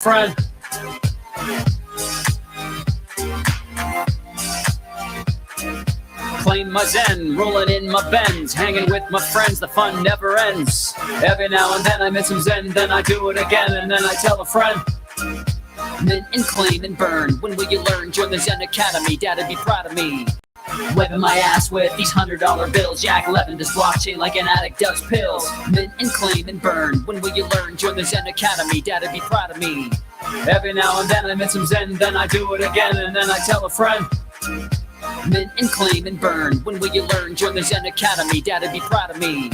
friend. Claim my Zen, rolling in my Benz, hanging with my friends, the fun never ends. Every now and then I miss some Zen, then I do it again, and then I tell a friend. Mint and claim and burn, when will you learn? Join the Zen Academy, dad'd be proud of me. Wiping my ass with these $100 bills. Jack Levin does blockchain like an addict does pills. Mint and claim and burn, when will you learn? Join the Zen Academy, dad'd be proud of me. Every now and then I mint some Zen, then I do it again, and then I tell a friend. Mint and claim and burn, when will you learn? Join the Zen Academy, dad'd be proud of me.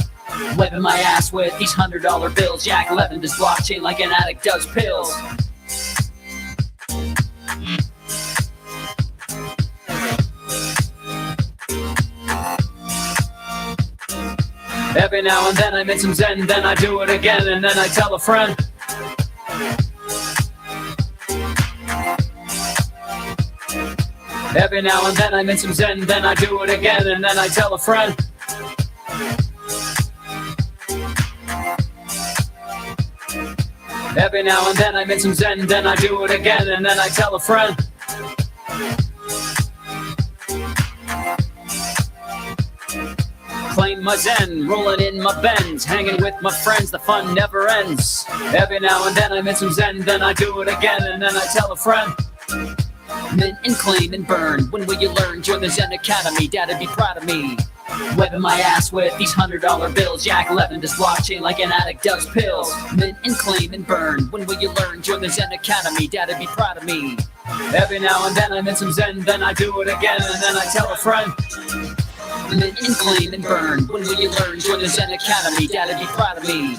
Wiping my ass with these $100 bills. Jack Levin does blockchain like an addict does pills. Every now and then I mint some Zen, then I do it again, and then I tell a friend. Every now and then I mint some Zen, then I do it again, and then I tell a friend. Every now and then I mint some Zen, then I do it again, and then I tell a friend. Claim my Zen, rolling in my Benz, hanging with my friends, the fun never ends. Every now and then I mint some Zen, then I do it again, and then I tell a friend. Mint and claim and burn, when will you learn? Join the Zen Academy, dad'd be proud of me. Wiping my ass with these $100 bills. Jack Levin does blockchain like an addict does pills. Mint and claim and burn, when will you learn? Join the Zen Academy, dad'd be proud of me. Every now and then I mint some Zen, then I do it again, and then I tell a friend. Mint and claim and burn, when will you learn? Join the Zen Academy, dad'd be proud of me.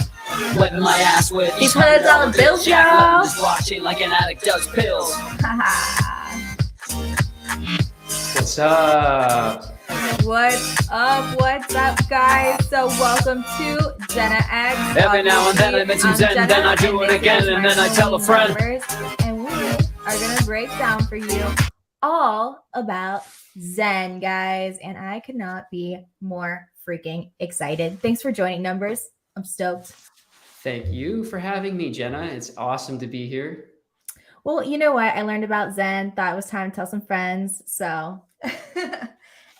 Wiping my ass with these $100 bills. Jack Levin does blockchain like an addict does pills. What's up? What's up, guys? So welcome to Jenna X. Every now and then I mint some Zen, then I do it again, and then I tell a friend. And we are going to break down for you all about Zen, guys. And I could not be more freaking excited. Thanks for joining, Numbers. I'm stoked. Thank you for having me, Jenna. It's awesome to be here. Well, you know what? I learned about Zen, thought it was time to tell some friends. So,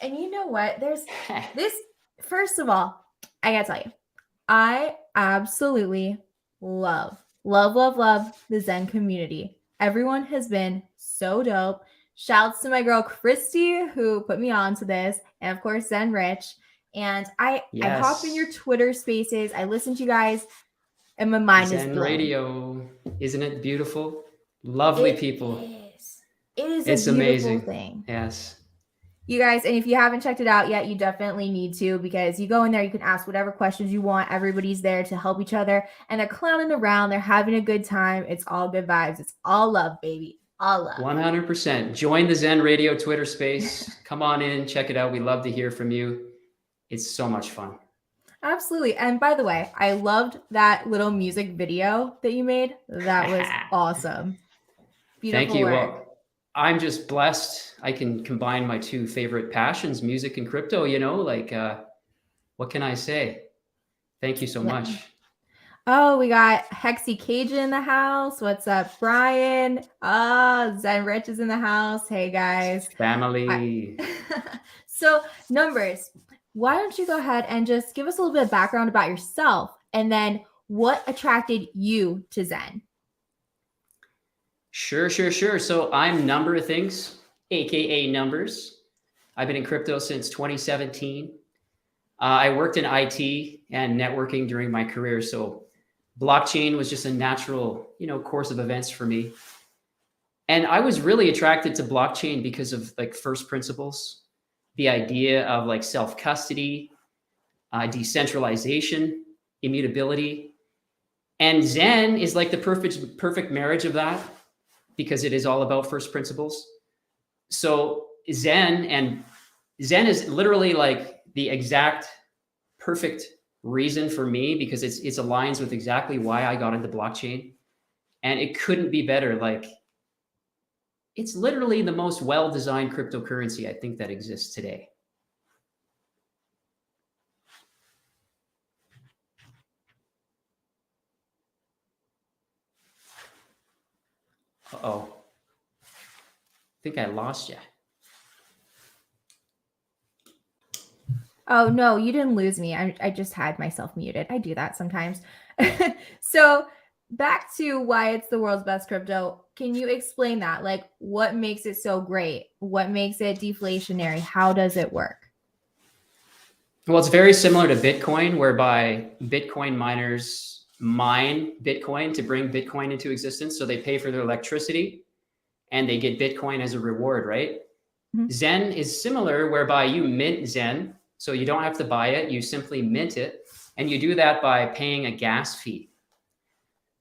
and you know what? There's this, first of all, I gotta tell you, I absolutely love the Zen community. Everyone has been so dope. Shouts to my girl, Christy, who put me on to this. And of course, Zen Rich. And I hop in your Twitter spaces. I listen to you guys and my mind is blown. Zen Radio, isn't it beautiful? Lovely people. It is a beautiful amazing thing. Yes. You guys, and if you haven't checked it out yet, you definitely need to, because you go in there, you can ask whatever questions you want. Everybody's there to help each other, and they're clowning around. They're having a good time. It's all good vibes. It's all love, baby. All love. 100%. Join the Zen Radio Twitter space. Come on in, check it out. We love to hear from you. It's so much fun. Absolutely. And by the way, I loved that little music video that you made. That was awesome. Beautiful Thank you. work. Well, I'm just blessed. I can combine my two favorite passions, music and crypto, what can I say? Thank you so much. Oh, we got Hexy Cajun in the house. What's up, Brian? Zen Rich is in the house. Hey, guys. Family. So, Numbers, why don't you go ahead and just give us a little bit of background about yourself, and then what attracted you to Zen? Sure. So I'm Number of Things, AKA Numbers. I've been in crypto since 2017. I worked in IT and networking during my career. So blockchain was just a natural, course of events for me. And I was really attracted to blockchain because of first principles, the idea of self-custody, decentralization, immutability. And Zen is the perfect marriage of that, because it is all about first principles. So Zen is literally the exact perfect reason for me, because it aligns with exactly why I got into blockchain. And it couldn't be better. It's literally the most well-designed cryptocurrency I think that exists today. Uh-oh. I think I lost you. Oh, no, you didn't lose me. I just had myself muted. I do that sometimes. So back to why it's the world's best crypto. Can you explain that? Like, what makes it so great? What makes it deflationary? How does it work? Well, it's very similar to Bitcoin, whereby Bitcoin miners mine Bitcoin to bring Bitcoin into existence. So they pay for their electricity and they get Bitcoin as a reward, right? Mhm. Zen is similar, whereby you mint Zen. So you don't have to buy it, you simply mint it. And you do that by paying a gas fee.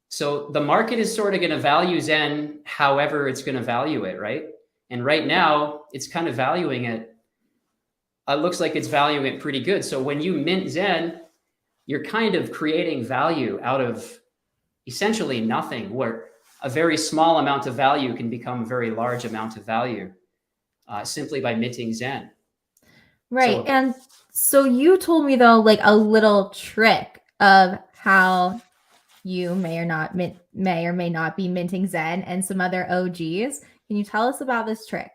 So the market is sort of going to value Zen however it's going to value it, right? And right now, it's kind of valuing it. It looks like it's valuing it pretty good. So when you mint Zen, you're kind of creating value out of essentially nothing, where a very small amount of value can become a very large amount of value simply by minting Zen. Right. So, And so you told me, though, like a little trick of how you may or may not be minting Zen and some other OGs. Can you tell us about this trick?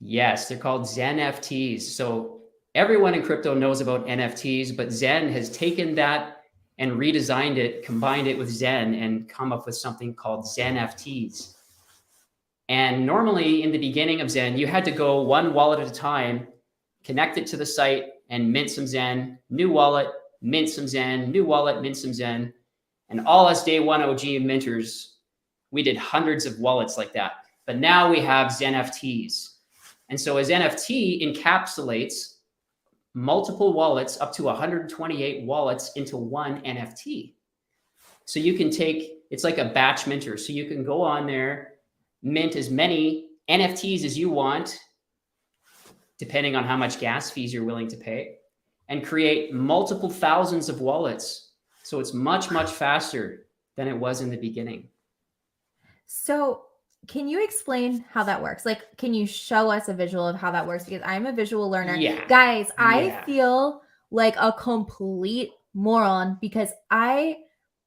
yes, they're called ZenFTs. So everyone in crypto knows about NFTs, but Zen has taken that and redesigned it, combined it with Zen, and come up with something called ZenFTs. And normally in the beginning of Zen, you had to go one wallet at a time, connect it to the site and mint some Zen, new wallet, mint some Zen, new wallet, mint some Zen. And all us day one OG minters, we did hundreds of wallets like that. But now we have ZenFTs. And so a ZenFT encapsulates multiple wallets, up to 128 wallets into one NFT. So you can take, it's like a batch minter. So you can go on there, mint as many NFTs as you want, depending on how much gas fees you're willing to pay, and create multiple thousands of wallets. So it's much, much faster than it was in the beginning. So can you explain how that works? Like, can you show us a visual of how that works? Because I'm a visual learner. Yeah. Guys, I Yeah. feel like a complete moron because I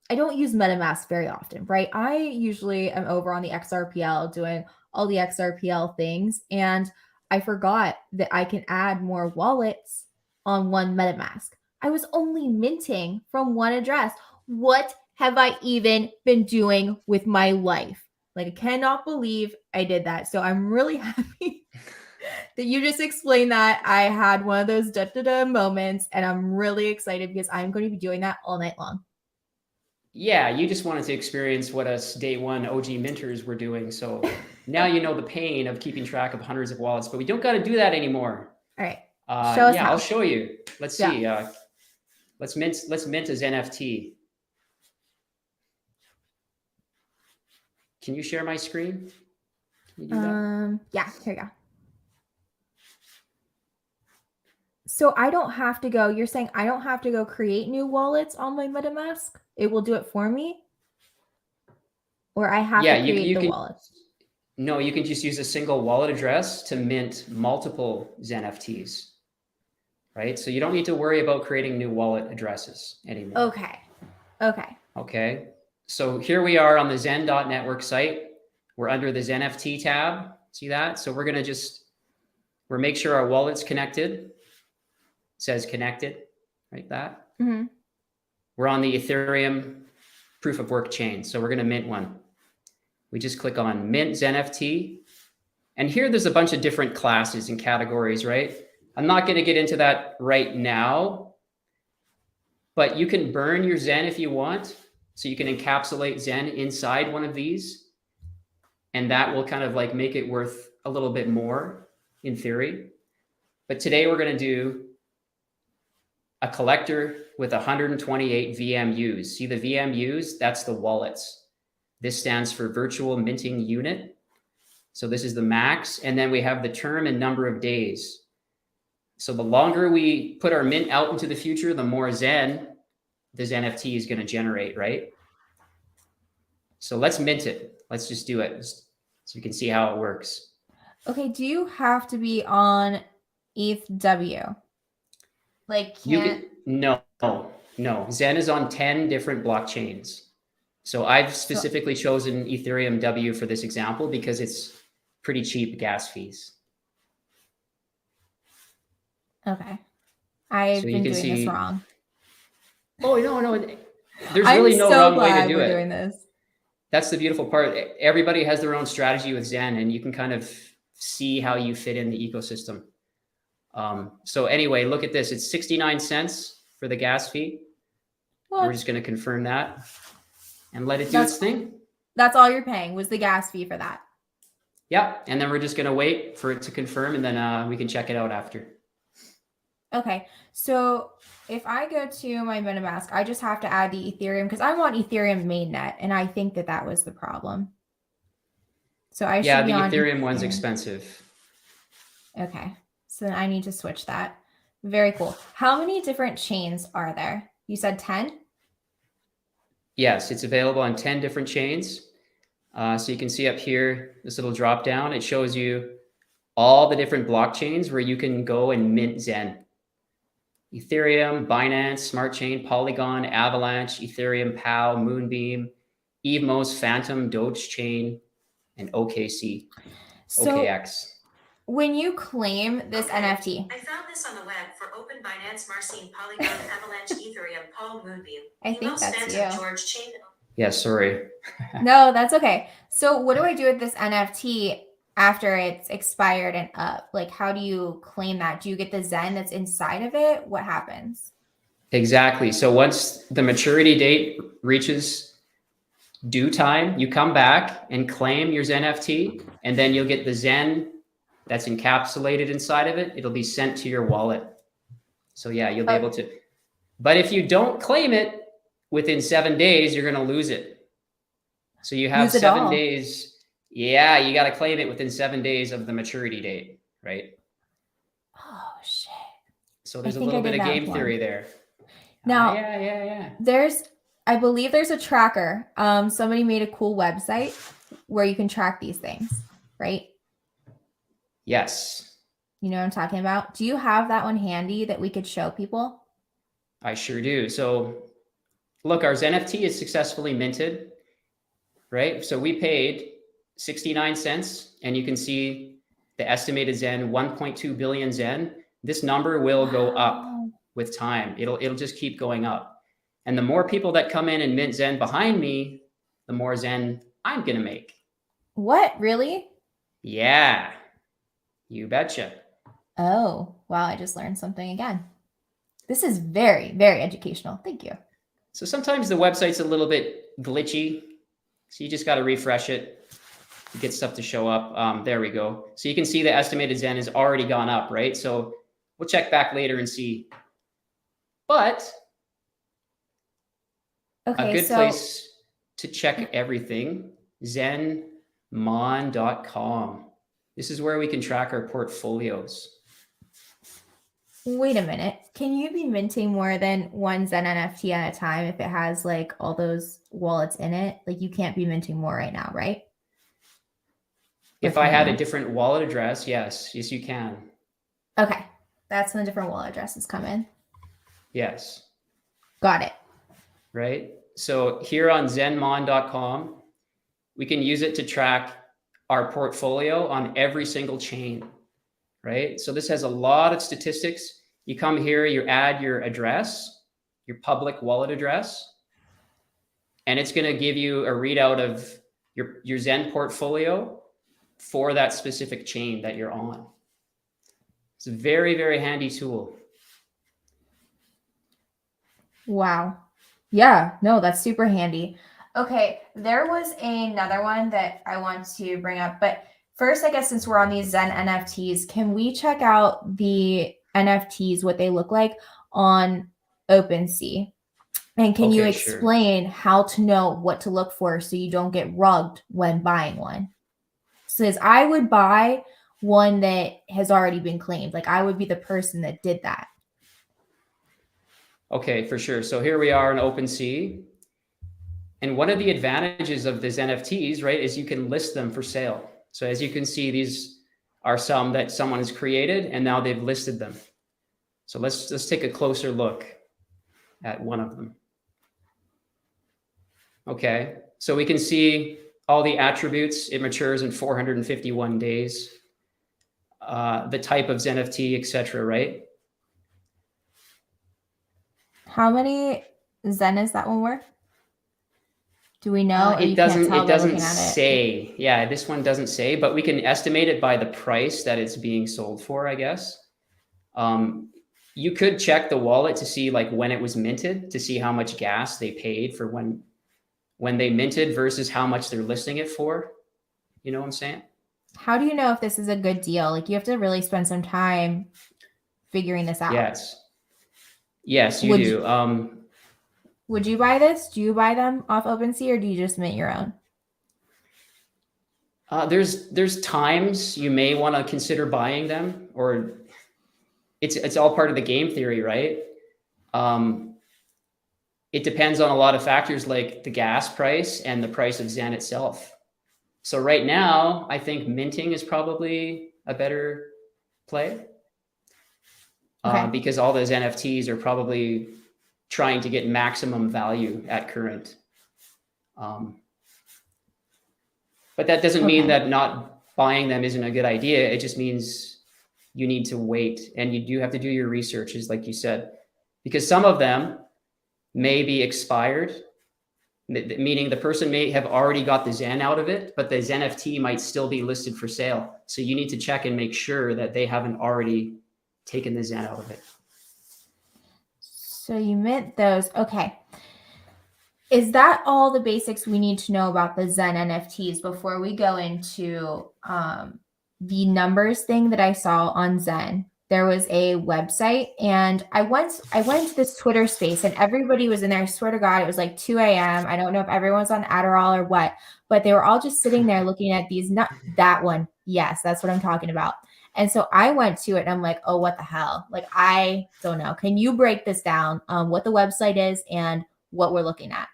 don't use MetaMask very often, right? I usually am over on the XRPL doing all the XRPL things, and I forgot that I can add more wallets on one MetaMask. I was only minting from one address. What have I even been doing with my life? Like, I cannot believe I did that. So I'm really happy that you just explained that. I had one of those da-da-da moments, and I'm really excited because I'm going to be doing that all night long. Yeah, you just wanted to experience what us day one OG minters were doing. So now you know the pain of keeping track of hundreds of wallets, but we don't got to do that anymore. All right. Show us yeah, how. I'll show you. Let's see. Yeah. Let's mint as NFT. Can you share my screen? Can you do that? Yeah, here you go. So I don't have to go, you're saying I don't have to go create new wallets on my MetaMask? It will do it for me? Or I have to create the wallets? No, you can just use a single wallet address to mint multiple ZenFTs, right? So you don't need to worry about creating new wallet addresses anymore. Okay. So here we are on the Zen.network site. We're under the ZenFT tab. See that? So we're going to we'll make sure our wallet's connected. It says connected, right? That. Mm-hmm. We're on the Ethereum proof of work chain. So we're going to mint one. We just click on mint ZenFT. And here there's a bunch of different classes and categories, right? I'm not going to get into that right now, but you can burn your Zen if you want. So you can encapsulate Zen inside one of these, and that will kind of like make it worth a little bit more in theory. But today we're going to do a collector with 128 VMUs. See the VMUs? That's the wallets. This stands for virtual minting unit. So this is the max. And then we have the term and number of days. So the longer we put our mint out into the future, the more Zen this NFT is going to generate, right? So let's mint it. Let's just do it so you can see how it works. Okay, do you have to be on ETHW? Like, No. Zen is on 10 different blockchains. So I've specifically chosen Ethereum W for this example because it's pretty cheap gas fees. Okay. I've So you been can doing this see, wrong. oh, no, there's I'm really no so wrong way to glad do we're it. doing this. That's the beautiful part. Everybody has their own strategy with Zen, and you can kind of see how you fit in the ecosystem. So anyway, look at this. It's 69 cents for the gas fee. What? We're just going to confirm that and let it do its thing. That's all you're paying was the gas fee for that. Yep. And then we're just going to wait for it to confirm, and then we can check it out after. Okay. So if I go to my MetaMask, I just have to add the Ethereum because I want Ethereum mainnet, and I think that was the problem. So I should be the on Ethereum one's expensive. Okay. So then I need to switch that. Very cool. How many different chains are there? You said 10? Yes, it's available on 10 different chains. So you can see up here, this little drop down, it shows you all the different blockchains where you can go and mint Zen. Ethereum, Binance, Smart Chain, Polygon, Avalanche, Ethereum, POW, Moonbeam, Evmos, Phantom, Doge Chain, and OKC, So OKX. when you claim this NFT, I found this on the web for Open Binance, Marcin, Polygon, Avalanche, Ethereum, Paul, Moonbeam. I think that's Phantom, you. George Chain. Yeah, sorry. No, that's okay. So what do I do with this NFT after it's expired and up? Like, how do you claim that? Do you get the Zen that's inside of it? What happens? Exactly. So once the maturity date reaches due time, you come back and claim your ZenFT, and then you'll get the Zen that's encapsulated inside of it. It'll be sent to your wallet. So yeah, you'll be able to. But if you don't claim it within 7 days, you're going to lose it. So you have 7 days. Yeah, you got to claim it within 7 days of the maturity date, right? Oh, shit. So there's a little bit of game theory there. Now, yeah. I believe there's a tracker. Somebody made a cool website where you can track these things, right? Yes. You know what I'm talking about? Do you have that one handy that we could show people? I sure do. So look, our ZenFT is successfully minted, right? So we paid 69 cents, and you can see the estimated Zen, 1.2 billion Zen. This number will go up with time. It'll just keep going up. And the more people that come in and mint Zen behind me, the more Zen I'm going to make. What? Really? Yeah. You betcha. Oh, wow. I just learned something again. This is very, very educational. Thank you. So sometimes the website's a little bit glitchy. So you just got to refresh it to get stuff to show up. There we go. So you can see the estimated Zen has already gone up, right? So we'll check back later and see. But a good place to check everything, zenmon.com. This is where we can track our portfolios. Wait a minute. Can you be minting more than one Zen NFT at a time if it has like all those wallets in it? Like you can't be minting more right now, right? If I had a different wallet address, yes, you can. Okay. That's when the different wallet addresses come in. Yes. Got it. Right. So here on zenmon.com, we can use it to track our portfolio on every single chain, right? So this has a lot of statistics. You come here, you add your address, your public wallet address, and it's going to give you a readout of your Zen portfolio for that specific chain that you're on. It's a very, very handy tool. Wow. Yeah, no, that's super handy. Okay, there was another one that I want to bring up, but first, I guess since we're on these Zen NFTs, can we check out the NFTs, what they look like on OpenSea? And can you explain how to know what to look for so you don't get rugged when buying one? Says I would buy one that has already been claimed. Like I would be the person that did that. Okay, for sure. So here we are in OpenSea. And one of the advantages of these NFTs, right, is you can list them for sale. So as you can see, these are some that someone has created and now they've listed them. So let's take a closer look at one of them. Okay. So we can see all the attributes. It matures in 451 days. The type of ZenFT, etc. Right? How many Zen is that one worth? Do we know? Or It you can't doesn't. tell It by doesn't looking at it? say. Yeah, this one doesn't say, but we can estimate it by the price that it's being sold for, I guess. You could check the wallet to see like when it was minted, to see how much gas they paid for when they minted versus how much they're listing it for. You know what I'm saying? How do you know if this is a good deal? Like you have to really spend some time figuring this out. Yes, you Would do. Would you buy this? Do you buy them off OpenSea or do you just mint your own? There's times you may want to consider buying them, or it's all part of the game theory, right? It depends on a lot of factors like the gas price and the price of Zen itself. So right now, I think minting is probably a better play Okay. because all those NFTs are probably trying to get maximum value at current. But that doesn't mean that not buying them isn't a good idea. It just means you need to wait, and you do have to do your research, is like you said, because some of them may be expired, meaning the person may have already got the Zen out of it, but the ZenFT might still be listed for sale. So you need to check and make sure that they haven't already taken the Zen out of it. So you mint those. Okay. Is that all the basics we need to know about the Zen NFTs before we go into the numbers thing that I saw on Zen? There was a website, and I went into this Twitter space, and everybody was in there. I swear to God, it was like 2 a.m. I don't know if everyone's on Adderall or what, but they were all just sitting there looking at these. Not that one. Yes, that's what I'm talking about. And so I went to it, and I'm like, oh, what the hell? Like, I don't know. Can you break this down? What the website is and what we're looking at?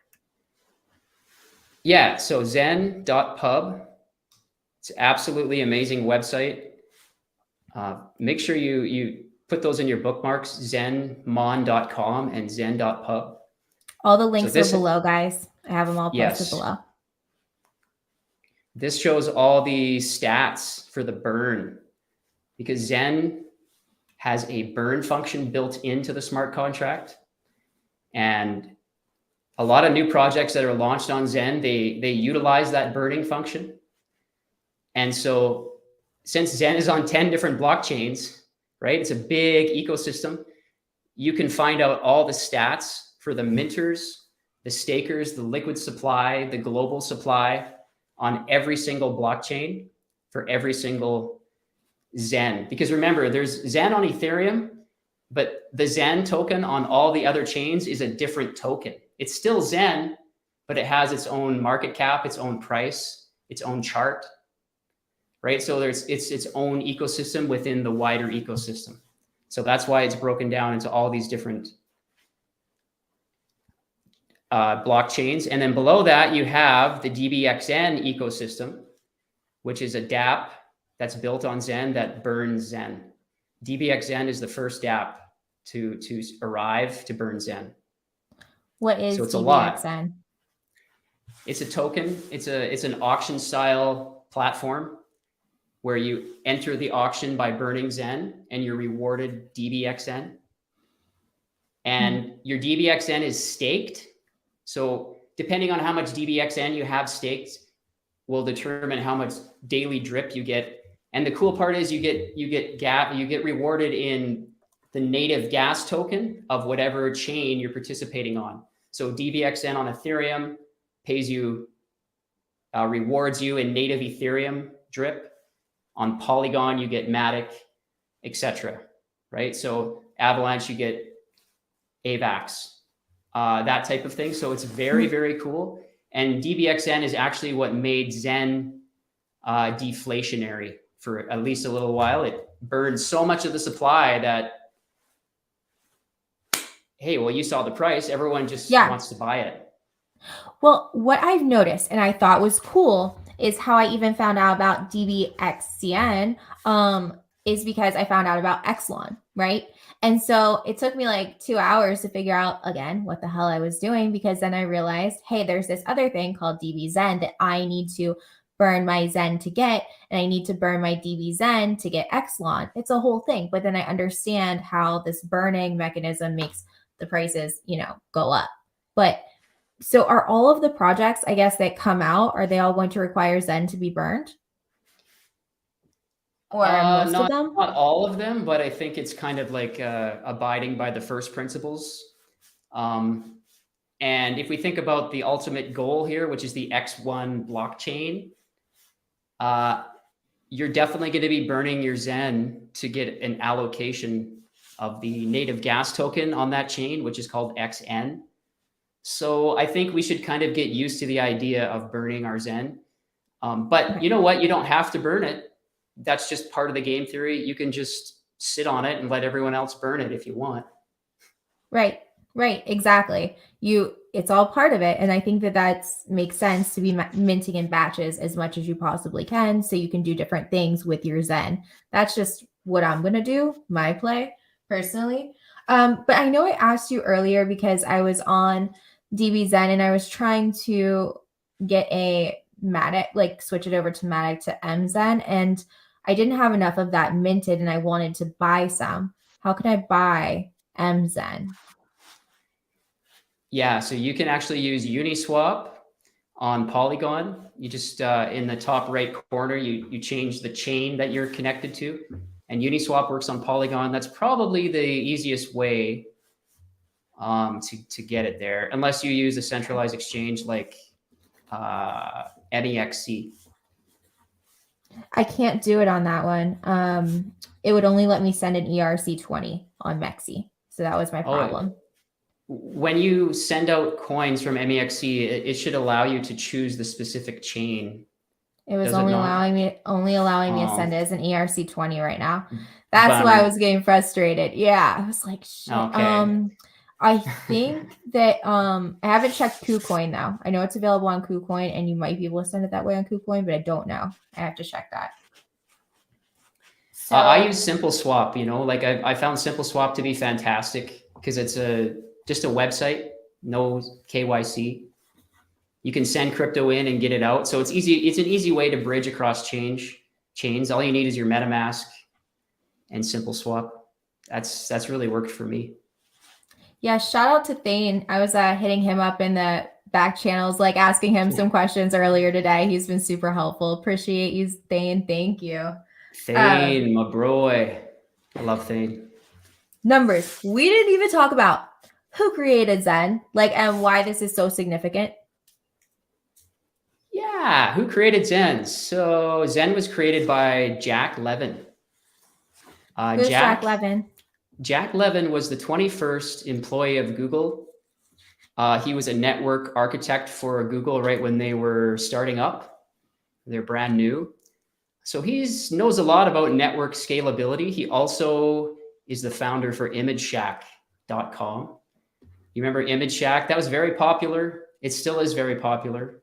Yeah, so zen.pub. It's an absolutely amazing website. Make sure you put those in your bookmarks, zenmon.com and zen.pub. All the links are below, guys. I have them all posted below. This shows all the stats for the burn, because Zen has a burn function built into the smart contract. And a lot of new projects that are launched on Zen, they utilize that burning function. And so since Zen is on 10 different blockchains, right? It's a big ecosystem. You can find out all the stats for the minters, the stakers, the liquid supply, the global supply on every single blockchain for every single Zen. Because remember, there's Zen on Ethereum, but the Zen token on all the other chains is a different token. It's still Zen, but it has its own market cap, its own price, its own chart, right? So it's its own ecosystem within the wider ecosystem. So that's why it's broken down into all these different blockchains. And then below that, you have the DBZen ecosystem, which is a dApp that's built on Zen that burns Zen. DBZen is the first dApp to arrive to burn Zen. What is so it's DBZen? A lot. It's a token. It's an auction style platform where you enter the auction by burning Zen and you're rewarded DBZen. And your DBZen is staked. So depending on how much DBZen you have staked will determine how much daily drip you get. And the cool part is you get rewarded in the native gas token of whatever chain you're participating on. So DBZen on Ethereum pays you, rewards you in native Ethereum drip. On Polygon, you get Matic, etc. Right? So Avalanche, you get AVAX, that type of thing. So it's very, very cool. And DBZen is actually what made Zen deflationary for at least a little while. It burned so much of the supply that, hey, well, you saw the price. Everyone just wants to buy it. Well, what I've noticed and I thought was cool is how I even found out about DBZen is because I found out about Exelon, right? And so it took me like 2 hours to figure out again what the hell I was doing, because then I realized, hey, there's this other thing called DBZen that I need to burn my Zen to get, and I need to burn my DBZen to get Exelon. It's a whole thing. But then I understand how this burning mechanism makes the prices, go up. But so are all of the projects, I guess, that come out, are they all going to require Zen to be burned? Or most of them? Not all of them, but I think it's kind of like abiding by the first principles. And if we think about the ultimate goal here, which is the X1 blockchain, you're definitely going to be burning your Zen to get an allocation of the native gas token on that chain, which is called XN. So I think we should kind of get used to the idea of burning our Zen. But you know what? You don't have to burn it. That's just part of the game theory. You can just sit on it and let everyone else burn it if you want. Right, exactly. It's all part of it. And I think that makes sense to be minting in batches as much as you possibly can, so you can do different things with your Zen. That's just what I'm going to do, my play personally. But I know I asked you earlier because I was on DBZen and I was trying to get a Matic, like switch it over to Matic to MZen, and I didn't have enough of that minted and I wanted to buy some. How can I buy MZen? Yeah, so you can actually use Uniswap on Polygon. You just, in the top right corner, you change the chain that you're connected to, and Uniswap works on Polygon. That's probably the easiest way to get it there, unless you use a centralized exchange like NEXC. I can't do it on that one. It would only let me send an ERC20 on Mexi. So that was my problem. When you send out coins from MEXC, it should allow you to choose the specific chain. It was only allowing me to send it as an ERC20 right now. That's why I was getting frustrated. Yeah, I was like, shit. Okay. I think that I haven't checked KuCoin though. I know it's available on KuCoin, and you might be able to send it that way on KuCoin, but I don't know. I have to check that. So, I use SimpleSwap. Like I found SimpleSwap to be fantastic because it's just a website, no KYC. You can send crypto in and get it out. So it's easy. It's an easy way to bridge across chains. All you need is your MetaMask and SimpleSwap. That's really worked for me. Yeah, shout out to Thane. I was hitting him up in the back channels, like asking him some questions earlier today. He's been super helpful. Appreciate you, Thane. Thank you. Thane, my bro. I love Thane. Numbers. We didn't even talk about who created Zen, and why this is so significant. Yeah, who created Zen? So Zen was created by Jack Levin. Who's Jack Levin? Jack Levin was the 21st employee of Google. He was a network architect for Google right when they were starting up. They're brand new. So he knows a lot about network scalability. He also is the founder for ImageShack.com. You remember ImageShack? That was very popular. It still is very popular.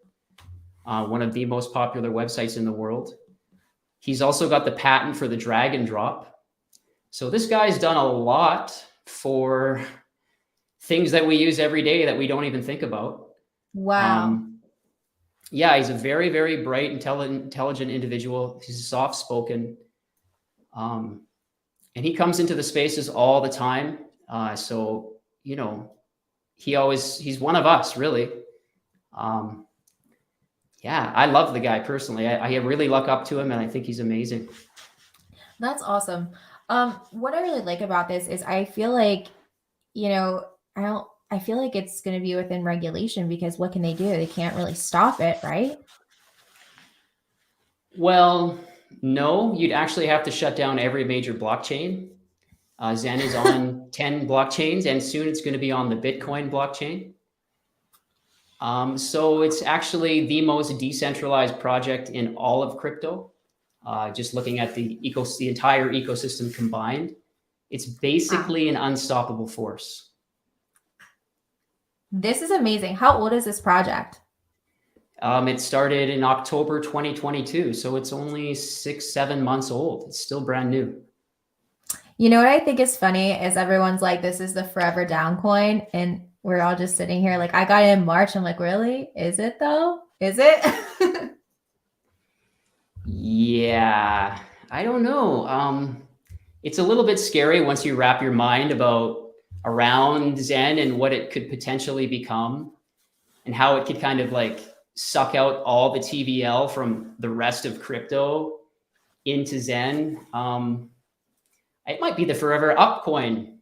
One of the most popular websites in the world. He's also got the patent for the drag and drop. So this guy's done a lot for things that we use every day that we don't even think about. Wow. Yeah, he's a very, very bright, intelligent individual. He's soft-spoken. And he comes into the spaces all the time. So, he's one of us, really. Yeah, I love the guy personally. I really look up to him, and I think he's amazing. That's awesome. What I really like about this is I feel like, I feel like it's going to be within regulation, because what can they do? They can't really stop it, right? Well, no, you'd actually have to shut down every major blockchain. Zen is on 10 blockchains, and soon it's going to be on the Bitcoin blockchain. So it's actually the most decentralized project in all of crypto. Just looking at the entire ecosystem combined, it's basically an unstoppable force. This is amazing. How old is this project? It started in October 2022, so it's only 6-7 months old. It's still brand new. You know what I think is funny is everyone's like, this is the forever down coin. And we're all just sitting here like, I got it in March. I'm like, really? Is it though? Is it? Yeah, I don't know. It's a little bit scary once you wrap your mind around Zen and what it could potentially become and how it could kind of like suck out all the TVL from the rest of crypto into Zen. It might be the forever up coin.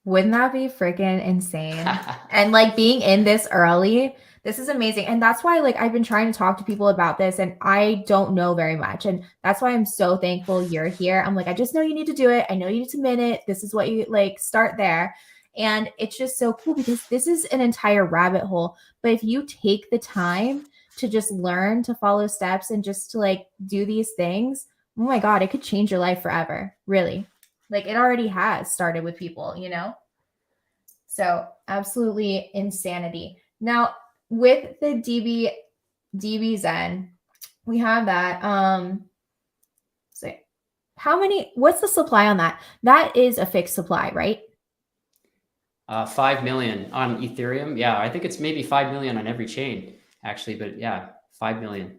Wouldn't that be freaking insane? And like being in this early, this is amazing. And that's why like I've been trying to talk to people about this and I don't know very much. And that's why I'm so thankful you're here. I'm like, I just know you need to do it. I know you need to mint it. This is what you like, start there. And it's just so cool because this is an entire rabbit hole. But if you take the time to just learn to follow steps and just to like do these things, oh my God, it could change your life forever. Really. Like it already has started with people, you know? So absolutely insanity. Now with the DBZen, we have that. So what's the supply on that? That is a fixed supply, right? 5 million on Ethereum. Yeah, I think it's maybe 5 million on every chain actually, but yeah, 5 million.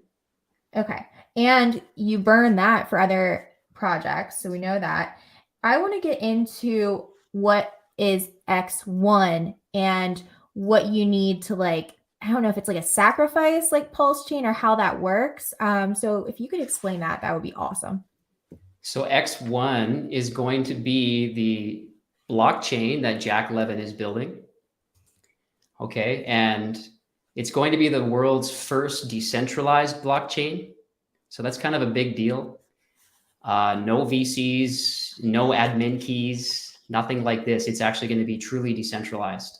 Okay. And you burn that for other projects. So we know that. I want to get into what is X1 and what you need to like, I don't know if it's like a sacrifice like pulse chain or how that works. So if you could explain that, that would be awesome. So X1 is going to be the blockchain that Jack Levin is building. Okay. And it's going to be the world's first decentralized blockchain. So that's kind of a big deal. No VCs, no admin keys, nothing like this. It's actually going to be truly decentralized.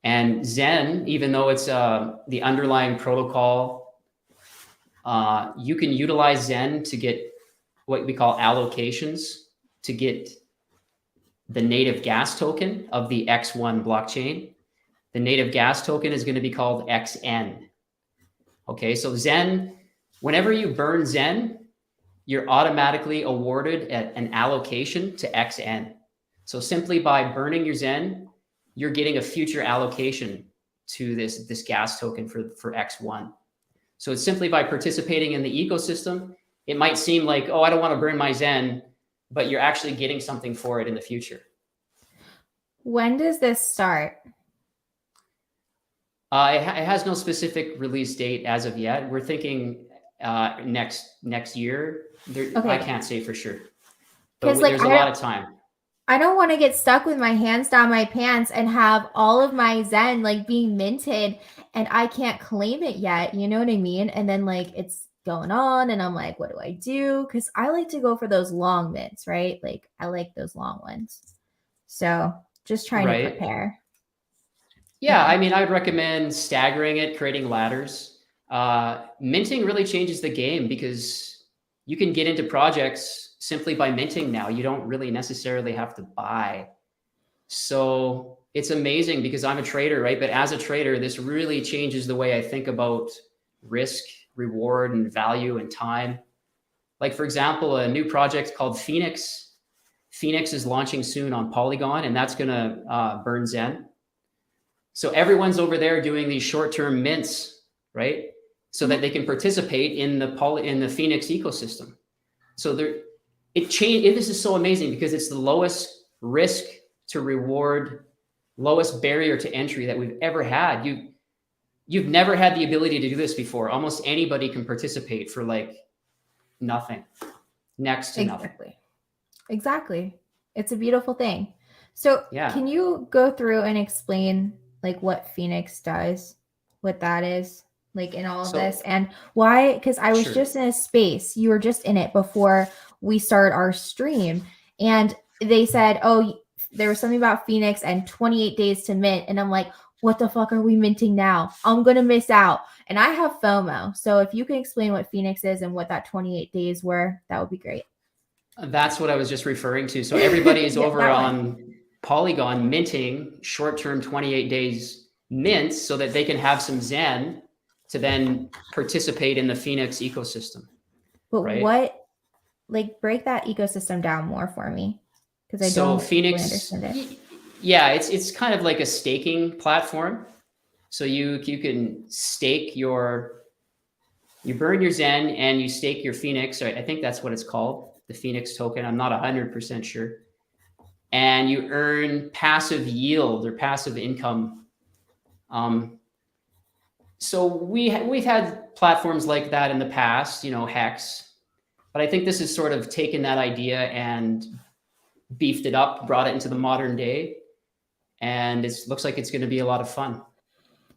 And Zen, even though it's the underlying protocol, you can utilize Zen to get what we call allocations to get the native gas token of the X1 blockchain. The native gas token is going to be called XN. Okay, so Zen, whenever you burn Zen, you're automatically awarded an allocation to XN. So simply by burning your Zen, you're getting a future allocation to this gas token for X1. So it's simply by participating in the ecosystem. It might seem like, oh, I don't want to burn my Zen, but you're actually getting something for it in the future. When does this start? It has no specific release date as of yet. We're thinking next year. Okay. I can't say for sure, but like, there's a lot of time. I don't want to get stuck with my hands down my pants and have all of my Zen like being minted and I can't claim it yet. You know what I mean? And then like it's going on and I'm like, what do I do? Because I like to go for those long mints, right? Like I like those long ones. So just trying to prepare. Yeah, I mean, I would recommend staggering it, creating ladders. Minting really changes the game because you can get into projects simply by minting now. You don't really necessarily have to buy. So it's amazing because I'm a trader, right? But as a trader, this really changes the way I think about risk, reward, and value and time. Like, for example, a new project called Phoenix. Phoenix is launching soon on Polygon, and that's going to burn Zen. So everyone's over there doing these short-term mints, right? So that they can participate in the Phoenix ecosystem. So this is so amazing because it's the lowest risk to reward, lowest barrier to entry that we've ever had. You've never had the ability to do this before. Almost anybody can participate for like nothing, next to nothing. Exactly. It's a beautiful thing. So can you go through and explain like what Phoenix does, what that is like in all of this and why? Because I was just in a space, you were just in it before we started our stream and they said, oh, there was something about Phoenix and 28 days to mint. And I'm like, what the fuck are we minting now? I'm going to miss out. And I have FOMO. So if you can explain what Phoenix is and what that 28 days were, that would be great. That's what I was just referring to. So everybody is over on Polygon minting short-term 28 days mints so that they can have some Zen to then participate in the Phoenix ecosystem. But like break that ecosystem down more for me, because I So don't Phoenix, really understand it. yeah, it's kind of like a staking platform. So you can stake you burn your Zen and you stake your Phoenix. I think that's what it's called, the Phoenix token. I'm not 100% sure. And you earn passive yield or passive income. So we've had platforms like that in the past, you know, Hex, but I think this has sort of taken that idea and beefed it up, brought it into the modern day, and it looks like it's going to be a lot of fun.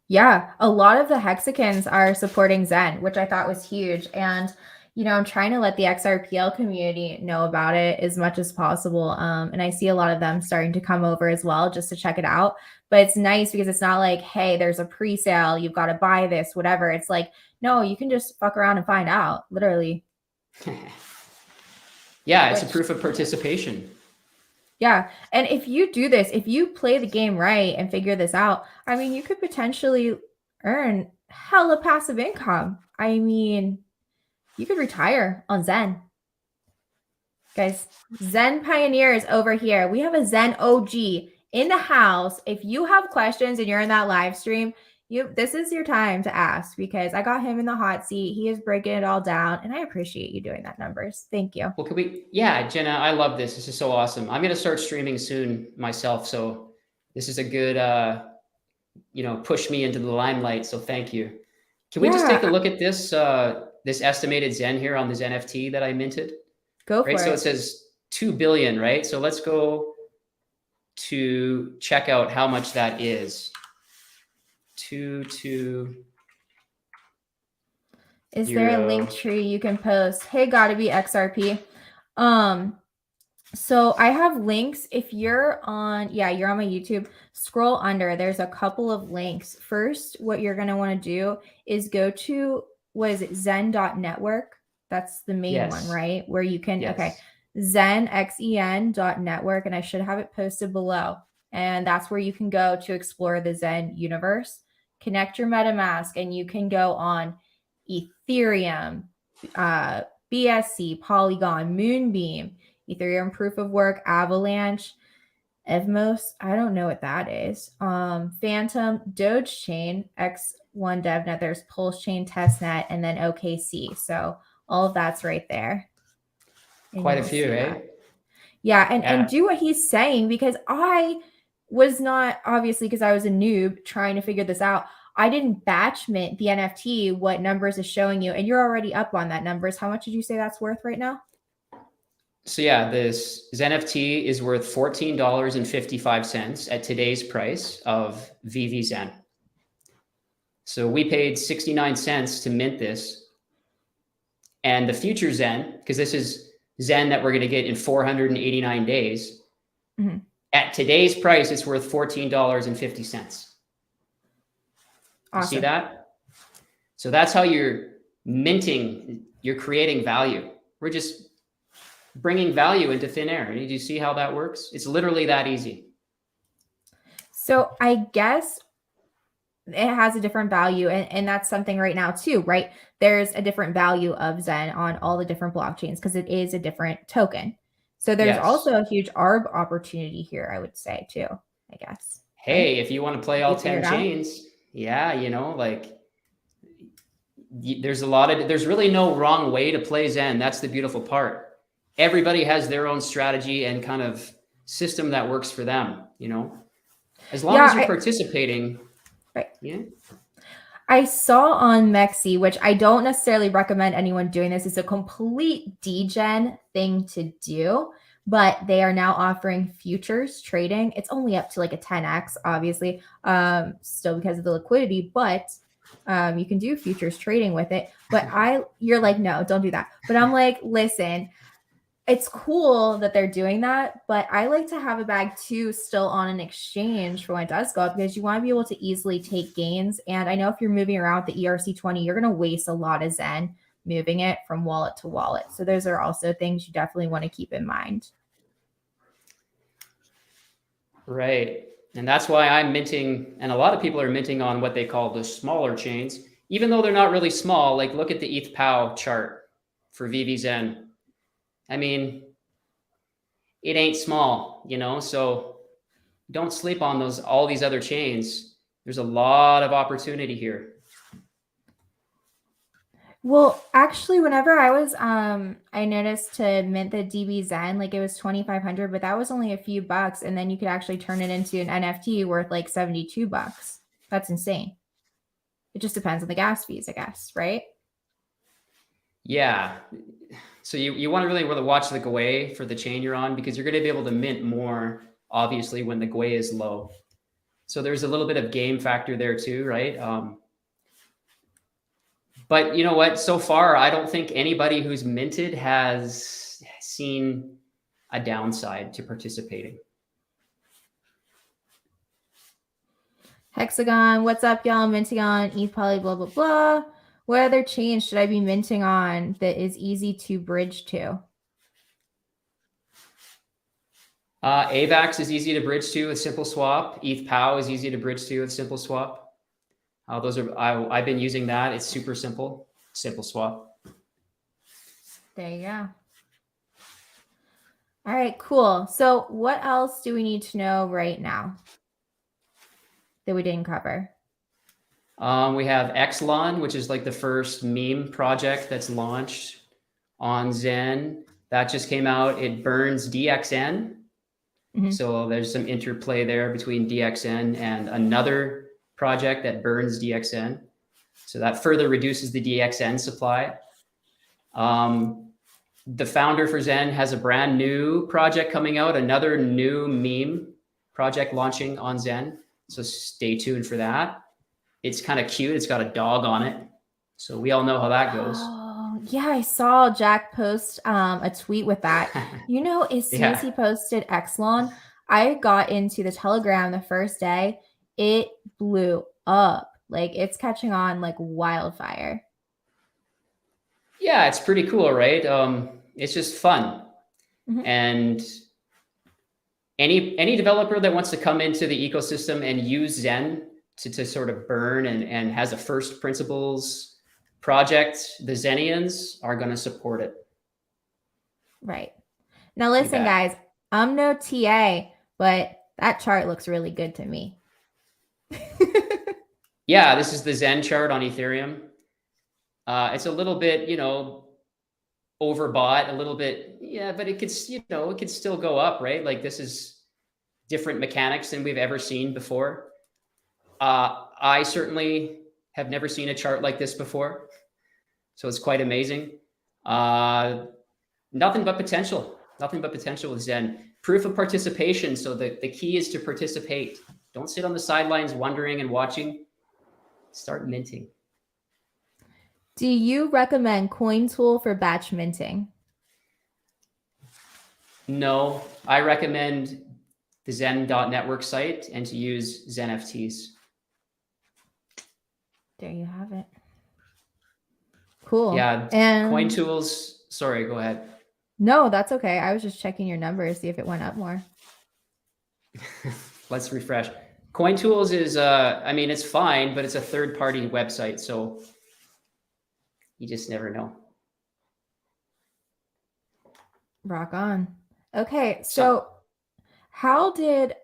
Yeah, a lot of the Hexicans are supporting Zen, which I thought was huge. And, you know, I'm trying to let the XRPL community know about it as much as possible. And I see a lot of them starting to come over as well just to check it out. But it's nice because it's not like, hey, there's a pre-sale, you've got to buy this, whatever. It's like, no, you can just fuck around and find out, literally. Yeah, it's a proof of participation. Yeah. And if you do this, if you play the game right and figure this out, I mean, you could potentially earn hella passive income. I mean, you could retire on Zen. Guys, Zen pioneers over here. We have a Zen OG in the house. If you have questions and you're in that live stream, this is your time to ask, because I got him in the hot seat. He is breaking it all down, and I appreciate you doing that, Numbers. Thank you. Well, yeah, Jenna, I love this. This is so awesome. I'm going to start streaming soon myself. So this is a good, you know, push me into the limelight. So thank you. Can we just take a look at this, this estimated Zen here on this NFT that I minted? Go for it. So it says 2 billion, right? So let's go to check out how much that is. Is there a link tree you can post? Hey, gotta be XRP. So I have links. If you're on, you're on my YouTube, scroll under. There's a couple of links. First, what you're gonna want to do is go to, what is it, zen.network? That's the main one, right? Where you can, okay, zenxen.network, and I should have it posted below. And that's where you can go to explore the Zen universe. Connect your MetaMask, and you can go on Ethereum, BSC, Polygon, Moonbeam, Ethereum Proof of Work, Avalanche, Evmos, I don't know what that is. Phantom, Doge Chain, X1 DevNet, there's Pulse Chain, Testnet, and then OKC. So all of that's right there. And quite a few, right? Yeah, and do what he's saying, because I was not, obviously, because I was a noob trying to figure this out. I didn't batch mint the NFT, what Numbers is showing you, and you're already up on that. Numbers. How much did you say that's worth right now? So yeah, this ZenFT is worth $14.55 at today's price of VVZen. So we paid 69 cents to mint this. And the future Zen, because this is Zen that we're going to get in 489 days, at today's price, it's worth $14.50. Awesome. See that? So that's how you're minting, you're creating value. We're just bringing value into thin air. Do you see how that works? It's literally that easy. So I guess it has a different value, and that's something right now too, right? There's a different value of Zen on all the different blockchains because it is a different token. So there's also a huge ARB opportunity here, I would say too, I guess. Hey, if you want to play all 10 chains, yeah, you know, like there's really no wrong way to play Zen. That's the beautiful part. Everybody has their own strategy and kind of system that works for them, you know, as long as you're participating. Right. Yeah. I saw on Mexi, which I don't necessarily recommend anyone doing this. It's a complete degen thing to do, but they are now offering futures trading. It's only up to like a 10x, obviously, still because of the liquidity, but you can do futures trading with it. But you're like, no, don't do that. But I'm like, listen, it's cool that they're doing that, but I like to have a bag too still on an exchange for when it does go up, because you want to be able to easily take gains. And I know if you're moving around the ERC20, you're going to waste a lot of Zen moving it from wallet to wallet. So those are also things you definitely want to keep in mind. Right. And that's why I'm minting, and a lot of people are minting on what they call the smaller chains, even though they're not really small. Like look at the ETH POW chart for VVZen. I mean, it ain't small, you know, so don't sleep on all these other chains. There's a lot of opportunity here. Well, actually, whenever I was, I noticed to mint the DBZen, like it was 2,500, but that was only a few bucks, and then you could actually turn it into an NFT worth like $72. That's insane. It just depends on the gas fees, I guess, right? Yeah. So you want to really watch the GUI for the chain you're on, because you're going to be able to mint more, obviously, when the GUI is low. So there's a little bit of game factor there too, right? But you know what? So far, I don't think anybody who's minted has seen a downside to participating. Hexagon, what's up, y'all? Minting on ETH Poly, blah, blah, blah. What other chain should I be minting on that is easy to bridge to? AVAX is easy to bridge to with Simple Swap. ETH POW is easy to bridge to with Simple Swap. Those are I've been using that. It's super simple. Simple Swap. There you go. All right, cool. So what else do we need to know right now that we didn't cover? We have Exlon, which is like the first meme project that's launched on Zen. That just came out. It burns DXN. Mhm. So there's some interplay there between DXN and another project that burns DXN. So that further reduces the DXN supply. The founder for Zen has a brand new project coming out, another new meme project launching on Zen. So stay tuned for that. It's kind of cute. It's got a dog on it. So we all know how that goes. Oh, yeah, I saw Jack post a tweet with that. You know, as soon as he posted Exlon, I got into the Telegram the first day. It blew up. Like, it's catching on like wildfire. Yeah, it's pretty cool, right? It's just fun. Mhm. And any developer that wants to come into the ecosystem and use Zen to sort of burn and has a first principles project, the Zenians are going to support it. Right. Now, listen, guys, I'm no TA, but that chart looks really good to me. Yeah, this is the Zen chart on Ethereum. It's a little bit, you know, overbought a little bit. Yeah, but it could, you know, it could still go up, right? Like this is different mechanics than we've ever seen before. I certainly have never seen a chart like this before. So it's quite amazing. Nothing but potential with Zen. Proof of participation. So the key is to participate. Don't sit on the sidelines wondering and watching. Start minting. Do you recommend CoinTool for batch minting? No, I recommend the Zen.network site and to use ZenFTs. There you have it. Cool. Yeah, and CoinTools. Sorry, go ahead. No, that's okay. I was just checking your numbers, see if it went up more. Let's refresh. CoinTools is, I mean, it's fine, but it's a third-party website, so you just never know. Rock on. Okay, so how did,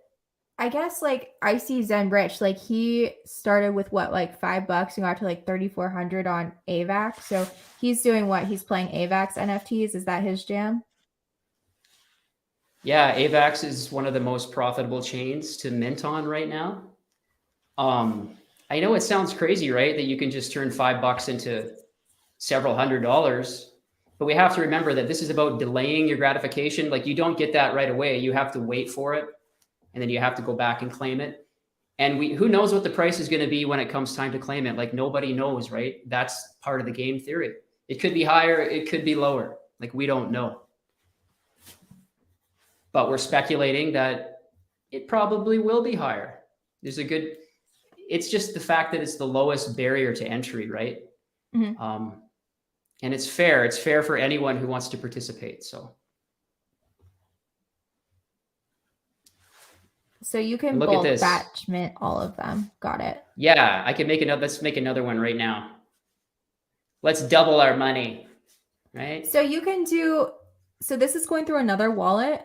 I guess, like, I see Zen Rich, like, he started with what, like $5 and got to like 3,400 on AVAX. So he's doing what? He's playing AVAX NFTs. Is that his jam? Yeah, AVAX is one of the most profitable chains to mint on right now. I know it sounds crazy, right? That you can just turn $5 into several $100s, but we have to remember that this is about delaying your gratification. Like you don't get that right away. You have to wait for it, and then you have to go back and claim it. And who knows what the price is going to be when it comes time to claim it? Like nobody knows, right? That's part of the game theory. It could be higher, it could be lower. Like we don't know. But we're speculating that it probably will be higher. It's just the fact that it's the lowest barrier to entry, right? Mm-hmm. And it's fair. It's fair for anyone who wants to participate. So you can bulk batch mint all of them. Got it. Yeah, I can make another. Let's make another one right now. Let's double our money, right? So you can do So this is going through another wallet.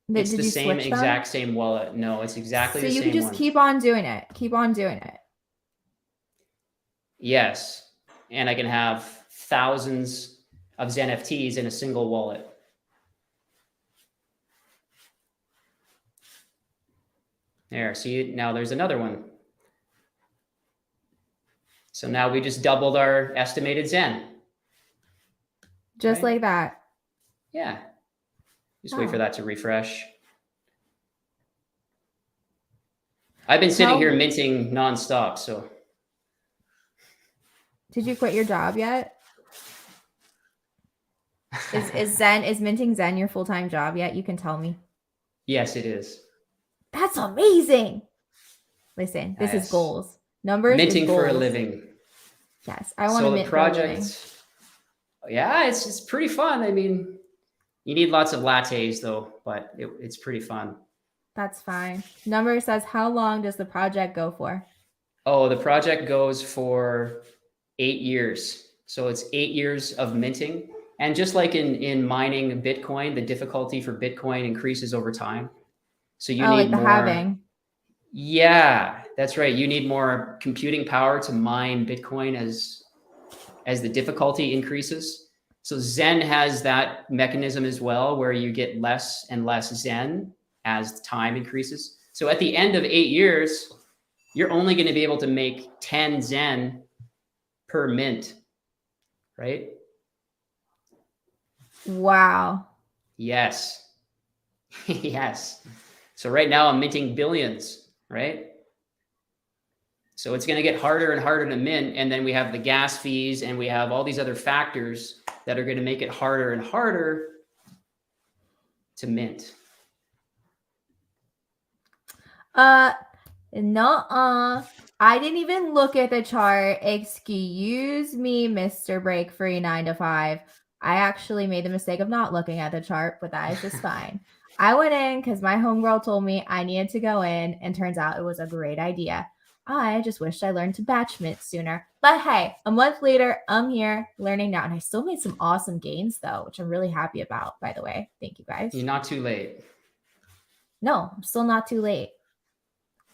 It's Did the you same switch exact them? same wallet. No, it's exactly So the you same can just one. keep on doing it. Keep on doing it. Yes. And I can have thousands of ZenFTs in a single wallet. There, see, now there's another one. So now we just doubled our estimated Zen. Just Right? like that. Yeah. Just wait for Oh. that to refresh. I've been sitting here minting nonstop, so. Did you quit your job yet? Is minting Zen your full-time job yet? You can tell me. Yes, it is. That's amazing. Listen, this is Yes. goals. Numbers Minting is goals. for a living. Yes, I want to mint for a living. Yeah, it's pretty fun. I mean, you need lots of lattes though, but it's pretty fun. That's fine. Number says, how long does the project go for? Oh, the project goes for 8 years. So it's 8 years of minting. And just like in mining Bitcoin, the difficulty for Bitcoin increases over time. So you need like the more. halving. Yeah, that's right. You need more computing power to mine Bitcoin as the difficulty increases. So Zen has that mechanism as well, where you get less and less Zen as time increases. So at the end of 8 years, you're only going to be able to make 10 Zen per mint, right? Wow. Yes. Yes. So right now I'm minting billions, right? So it's going to get harder and harder to mint. And then we have the gas fees and we have all these other factors that are going to make it harder and harder to mint. No, I didn't even look at the chart. Excuse me, Mr. Break Free 9 to 5. I actually made the mistake of not looking at the chart, but that is just fine. I went in because my homegirl told me I needed to go in, and turns out it was a great idea. I just wished I learned to batch mint sooner. But hey, a month later, I'm here learning now, and I still made some awesome gains though, which I'm really happy about, by the way. Thank you guys. You're not too late. No, I'm still not too late.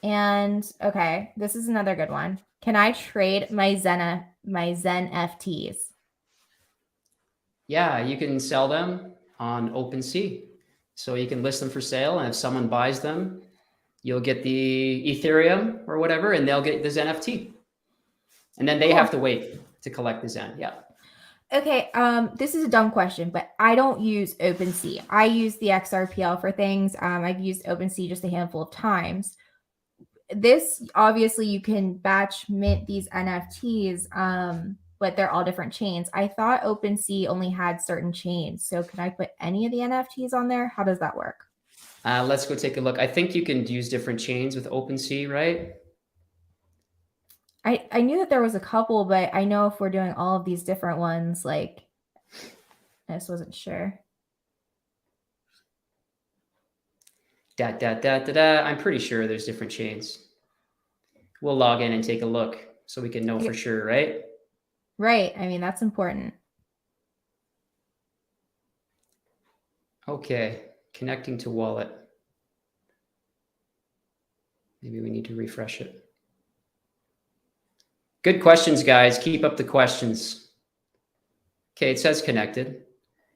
And okay, this is another good one. Can I trade my ZenFTs? Yeah, you can sell them on OpenSea. So you can list them for sale, and if someone buys them, you'll get the Ethereum or whatever, and they'll get the ZenFT. And then they have to wait to collect the Zen. Yeah. Okay, this is a dumb question, but I don't use OpenSea. I use the XRPL for things. I've used OpenSea just a handful of times. This, obviously, you can batch mint these NFTs, but they're all different chains. I thought OpenSea only had certain chains. So can I put any of the NFTs on there? How does that work? Let's go take a look. I think you can use different chains with OpenSea, right? I knew that there was a couple, but I know if we're doing all of these different ones, like, I just wasn't sure. I'm pretty sure there's different chains. We'll log in and take a look so we can know for sure, right? Right. I mean, that's important. Okay, connecting to wallet. Maybe we need to refresh it. Good questions, guys. Keep up the questions. Okay, it says connected.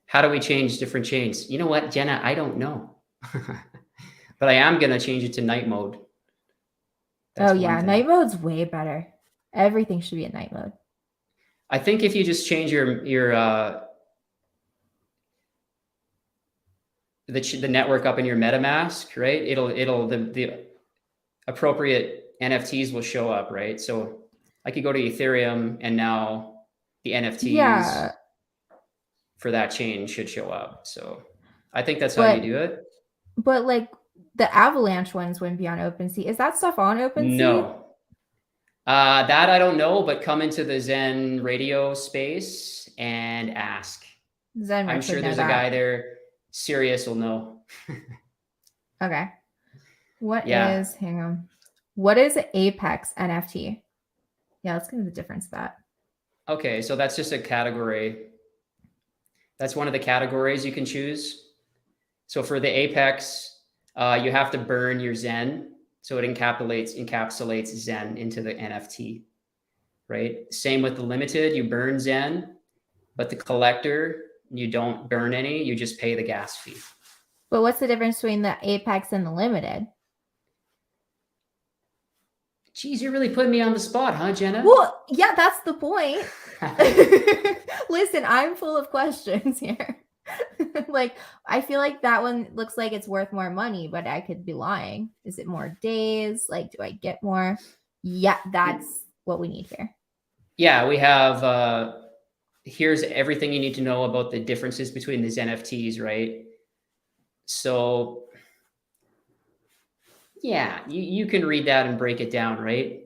How do we change different chains? You know what, Jenna? I don't know. But I am going to change it to night mode. That's night mode's way better. Everything should be in night mode. I think if you just change the network up in your MetaMask, right? The appropriate NFTs will show up, right? So I could go to Ethereum and now the NFTs for that chain should show up. So I think that's how you do it. But like the Avalanche ones wouldn't be on OpenSea. Is that stuff on OpenSea? No. That I don't know, but come into the Zen radio space and ask. Zen, I'm sure there's a guy there. Sirius will know. Okay. Hang on. What is Apex NFT? Yeah, let's get into the difference of that. Okay, so that's just a category. That's one of the categories you can choose. So for the Apex, you have to burn your Zen. So it encapsulates Zen into the NFT, right? Same with the limited, you burn Zen, but the collector, you don't burn any, you just pay the gas fee. But what's the difference between the Apex and the limited? Geez, you're really putting me on the spot, huh, Jenna? Well, yeah, that's the point. Listen, I'm full of questions here. Like, I feel like that one looks like it's worth more money, but I could be lying. Is it more days? Like, do I get more? Yeah, that's what we need here. Yeah, we have, here's everything you need to know about the differences between the ZenFTs, right? So yeah, you can read that and break it down, right?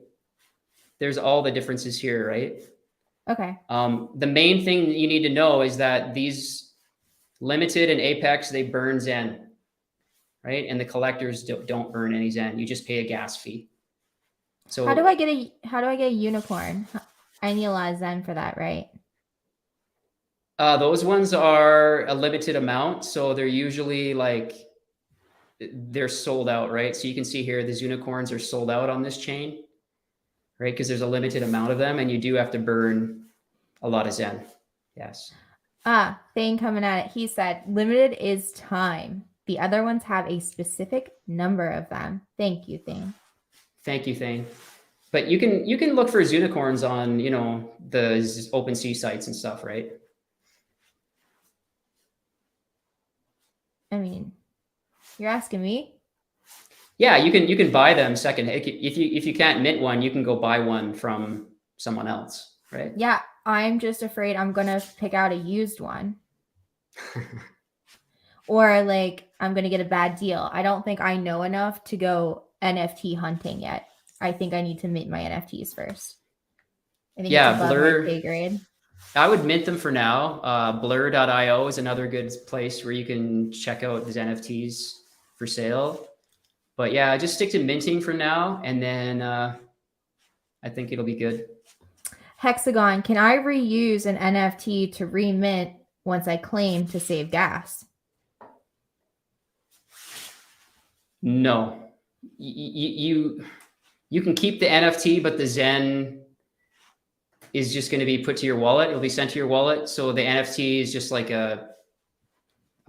There's all the differences here, right? Okay. The main thing you need to know is that these limited and Apex, they burn Zen, right? And the collectors don't burn any Zen. You just pay a gas fee. So how do I get a unicorn? I need a lot of Zen for that, right? Those ones are a limited amount. So they're usually like, they're sold out, right? So you can see here, these unicorns are sold out on this chain, right? Because there's a limited amount of them and you do have to burn a lot of Zen. Yes. Thane coming at it. He said, limited is time. The other ones have a specific number of them. Thank you, Thane. Thank you, Thane. But you can look for unicorns on, the OpenSea sites and stuff, right? I mean, you're asking me? Yeah, you can buy them second. If you can't mint one, you can go buy one from someone else, right? Yeah, I'm just afraid I'm gonna pick out a used one. Or like I'm gonna get a bad deal. I don't think I know enough to go NFT hunting yet. I think I need to mint my NFTs first. I think it's above my pay grade. I would mint them for now. Blur.io is another good place where you can check out these NFTs for sale. But yeah, just stick to minting for now, and then I think it'll be good. Hexagon, can I reuse an NFT to remint once I claim to save gas? No. You can keep the NFT, but the Zen is just going to be put to your wallet. It'll be sent to your wallet. So the NFT is just like a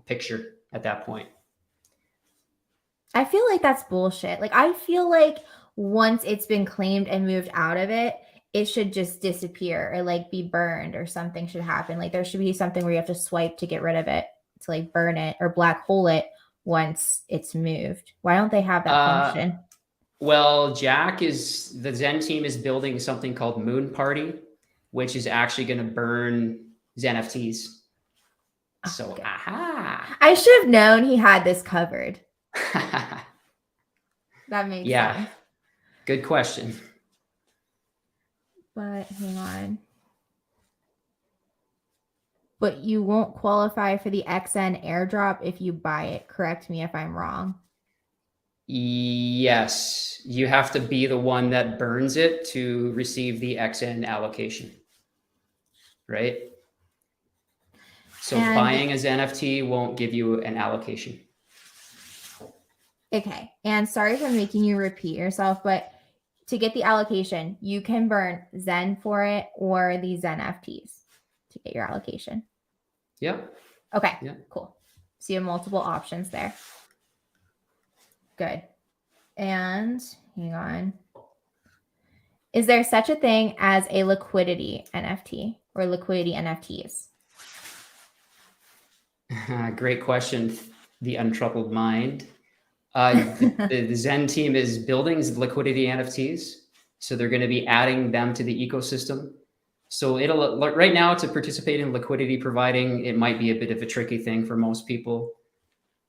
picture at that point. I feel like that's bullshit. Like, I feel like once it's been claimed and moved out of it, it should just disappear or like be burned or something should happen. Like there should be something where you have to swipe to get rid of it, to like burn it or black hole it once it's moved. Why don't they have that function? Well, the Zen team is building something called Moon Party, which is actually going to burn ZenFTs. So, okay. Aha! I should have known he had this covered. That makes sense. Good question. But hang on. But you won't qualify for the XN airdrop if you buy it. Correct me if I'm wrong. Yes, you have to be the one that burns it to receive the XN allocation, right? So buying a ZenFT won't give you an allocation. Okay, and sorry for making you repeat yourself, but to get the allocation, you can burn Zen for it or the ZenFTs to get your allocation. Yep. Okay, yep. Cool. So you have multiple options there. Good. And hang on. Is there such a thing as a liquidity NFT or liquidity NFTs? Great question. The untroubled mind. The Zen team is building liquidity NFTs. So they're going to be adding them to the ecosystem. So right now to participate in liquidity providing, it might be a bit of a tricky thing for most people.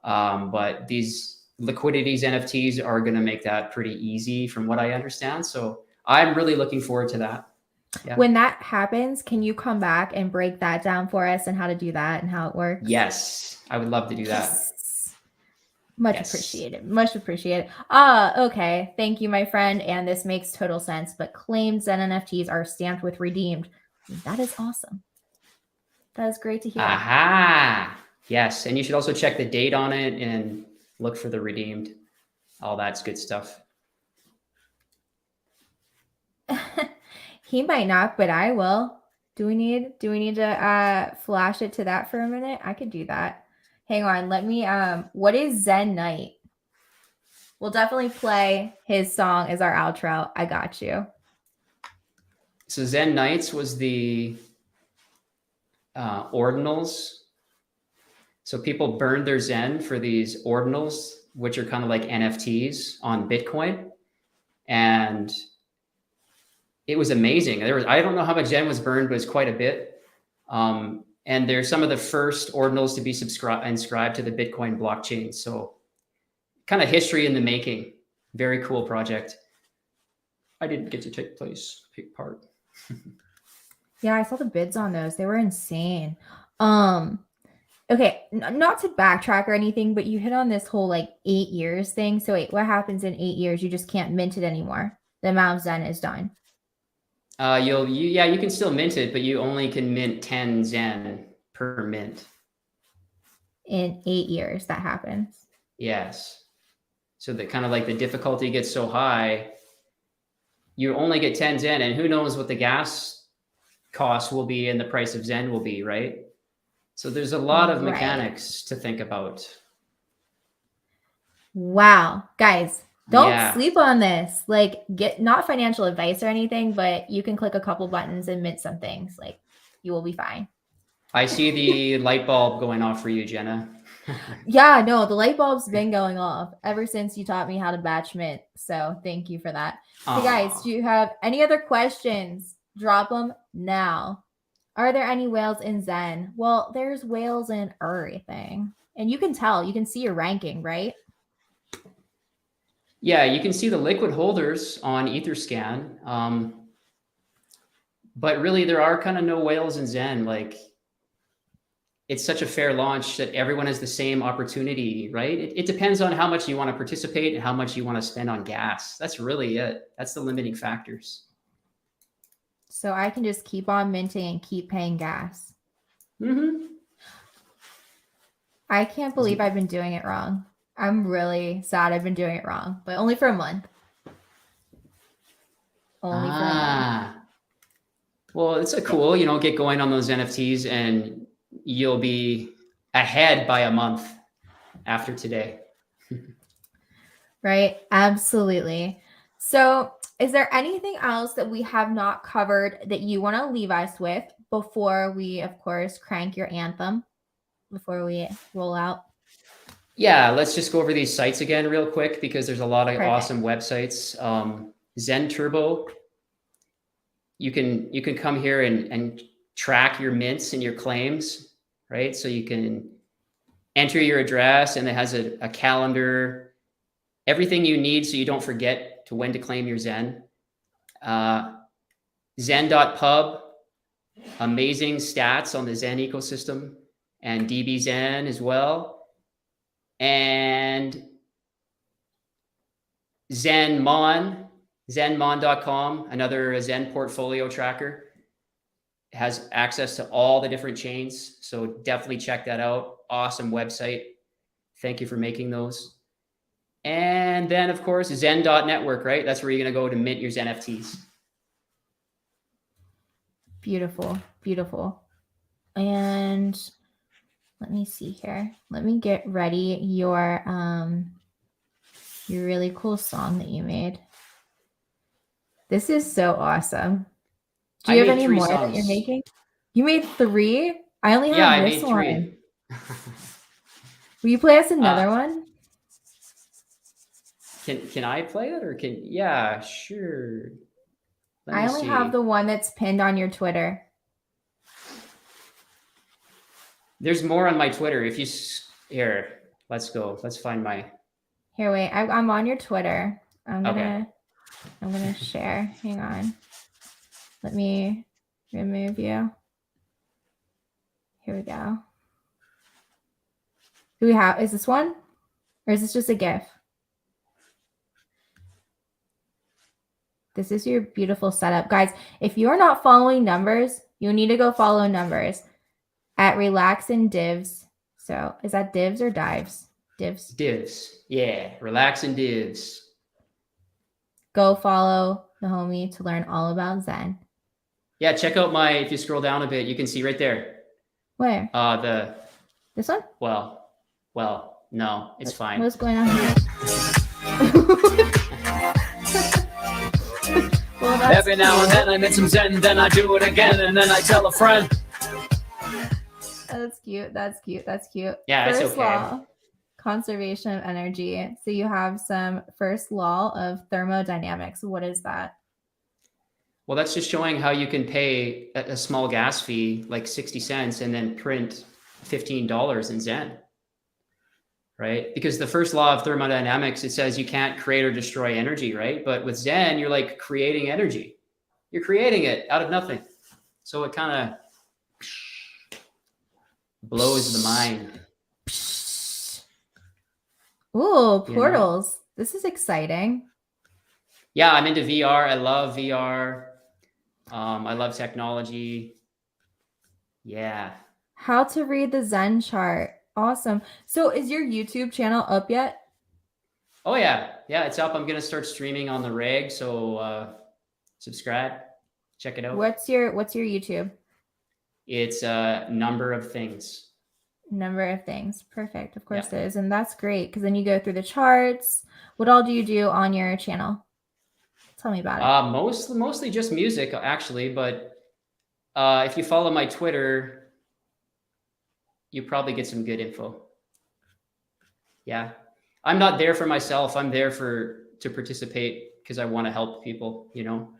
But these liquidities NFTs are going to make that pretty easy from what I understand. So I'm really looking forward to that. Yeah. When that happens, can you come back and break that down for us and how to do that and how it works? Yes, I would love to do that. Yes. Much appreciated. Much appreciated. Okay. Thank you, my friend. And this makes total sense. But claimed Zen NFTs are stamped with redeemed. That is awesome. That was great to hear. Aha. Yes. And you should also check the date on it and look for the redeemed. All that's good stuff. He might not, but I will. Do we need to flash it to that for a minute? I could do that. Hang on. Let me what is Zen Night? We'll definitely play his song as our outro. I got you. So Zen Nights was the ordinals. So people burned their Zen for these ordinals, which are kind of like NFTs on Bitcoin. And it was amazing. I don't know how much Zen was burned, but it's quite a bit. And they're some of the first ordinals to be inscribed to the Bitcoin blockchain. So kind of history in the making. Very cool project. I didn't get to take part. Yeah, I saw the bids on those. They were insane. Okay, not to backtrack or anything, but you hit on this whole like 8 years thing. So wait, what happens in 8 years? You just can't mint it anymore. The amount of Zen is done. You can still mint it, but you only can mint 10 Zen per mint. In 8 years, that happens. Yes. So that kind of like the difficulty gets so high, you only get 10 Zen, and who knows what the gas cost will be and the price of Zen will be, right? So there's a lot of mechanics to think about. Wow. Guys, don't sleep on this. Like, get not financial advice or anything, but you can click a couple buttons and mint some things. Like, you will be fine. I see the light bulb going off for you, Jenna. Yeah, no, the light bulb's been going off ever since you taught me how to batch mint. So thank you for that. Hey guys, do you have any other questions? Drop them now. Are there any whales in Zen? Well, there's whales in everything. And you can tell, you can see your ranking, right? Yeah, you can see the liquid holders on Etherscan. But really, there are kind of no whales in Zen. Like, it's such a fair launch that everyone has the same opportunity, right? It depends on how much you want to participate and how much you want to spend on gas. That's really it. That's the limiting factors. So I can just keep on minting and keep paying gas. Mm-hmm. I can't believe I've been doing it wrong. I'm really sad I've been doing it wrong, but only for a month. Only for a month. Well, it's a cool, get going on those NFTs and you'll be ahead by a month after today. Right. Absolutely. So is there anything else that we have not covered that you want to leave us with before we, of course, crank your anthem before we roll out? Yeah, let's just go over these sites again real quick because there's a lot of awesome websites. Zen Turbo. You can come here and track your mints and your claims, right? So you can enter your address and it has a calendar, everything you need so you don't forget to when to claim your Zen. Zen.pub, amazing stats on the Zen ecosystem, and DBZen as well. And Zenmon, zenmon.com, another Zen portfolio tracker, has access to all the different chains. So definitely check that out. Awesome website. Thank you for making those. And then, of course, zen.network, right? That's where you're going to go to mint your ZenFTs. Beautiful. Beautiful. And let me see here. Let me get ready your really cool song that you made. This is so awesome. Do you have any more that you're making? You made 3? I only have this one. I made 3. Will you play us another one? Can I play it or yeah, sure. I only have the one that's pinned on your Twitter. There's more on my Twitter. If you here, let's go. Let's find my. Here, wait. I'm on your Twitter. I'm gonna share. Hang on. Let me remove you. Here we go. Do we have? Is this one, or is this just a GIF? This is your beautiful setup, guys. If you're not following Numbers, you need to go follow Numbers. at Relax and Divs. So is that divs or dives? Divs. Divs. Yeah. Relax and divs. Go follow the homie to learn all about Zen. Yeah. Check out if you scroll down a bit, you can see right there. Where? This one? Well, no, it's fine. What's going on here? Well, Every now and then I met some Zen, then I do it again, and then I tell a friend. That's cute. That's cute. That's cute. Yeah, it's First okay. law, conservation of energy. So you have some first law of thermodynamics. What is that? Well, that's just showing how you can pay a small gas fee, like 60 cents, and then print $15 in Zen. Right? Because the first law of thermodynamics, it says you can't create or destroy energy, right? But with Zen, you're like creating energy. You're creating it out of nothing. So it kind of blows the mind. Ooh, portals. This is exciting. Yeah, I'm into VR. I love VR. I love technology. Yeah. How to read the Zen chart. Awesome. So is your YouTube channel up yet? Oh yeah. Yeah, it's up. I'm going to start streaming on the reg. So subscribe, check it out. What's your YouTube? It's a number of things. Number of things. Perfect. Of course it is. And that's great because then you go through the charts. What all do you do on your channel? Tell me about it. Mostly just music, actually. But if you follow my Twitter, you probably get some good info. Yeah. I'm not there for myself. I'm there to participate because I want to help people, you know?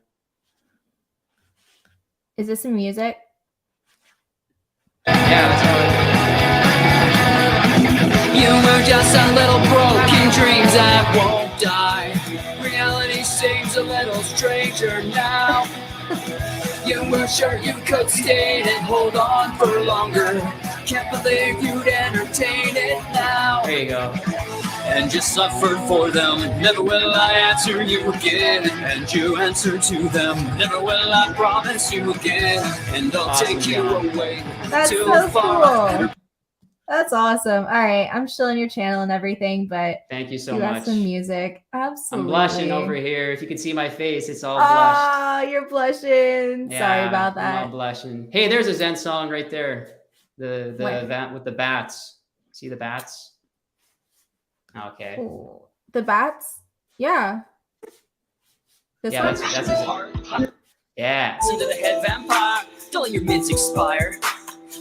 Is this some music? Yeah, that's how You were just a little broken dreams that won't die. Reality seems a little stranger now. You were sure you could stay and hold on for longer. Can't believe you'd entertain it now. There you go. And just suffered for them. Never will I answer you again. And you answer to them. Never will I promise you again. And I'll Awesome, take you John. away. That's too so far. cool. That's awesome. All right. I'm showing your channel and everything, but Thank you so you got much. some music. Absolutely. I'm blushing over here. If you can see my face, it's all blushed. Ah, you're blushing. Sorry Yeah, about I'm that. all blushing. Hey, there's a Zen song right there. The Where? event with the bats. See the bats? Okay. Ooh. The bats? Yeah. This Yeah, one? that's a, yeah. Listen to the head vampire. Don't let your mints expire.